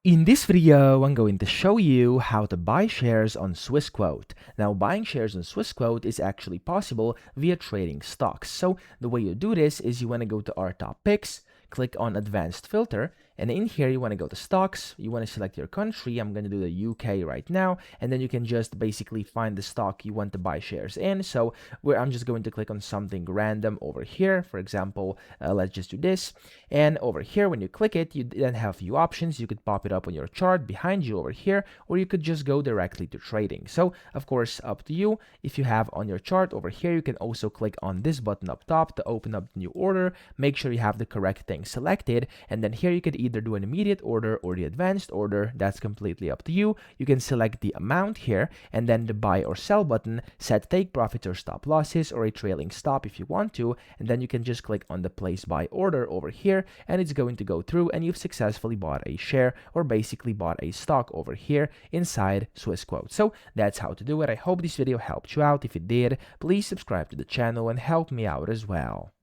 In this video, I'm going to show you how to buy shares on Swissquote. Now, buying shares on Swissquote is actually possible via trading stocks. So the way you do this is you want to go to our top picks, click on advanced filter, and in here you want to go to stocks, you want to select your country. I'm going to do the UK right now, and then you can just basically find the stock you want to buy shares in. So where I'm just going to click on something random over here. For example, let's just do this. And over here, when you click it, you then have a few options. You could pop it up on your chart behind you over here, or you could just go directly to trading. So of course, up to you. If you have on your chart over here, you can also click on this button up top to open up the new order. Make sure you have the correct thing selected, and then here you could either do an immediate order or the advanced order. That's completely up to you. You can select the amount here, and then the buy or sell button, set take profits or stop losses, or a trailing stop if you want to, and then you can just click on the place buy order over here, and it's going to go through, and you've successfully bought a share or basically bought a stock over here inside Swissquote. So that's how to do it. I hope this video helped you out. If it did, please subscribe to the channel and help me out as well.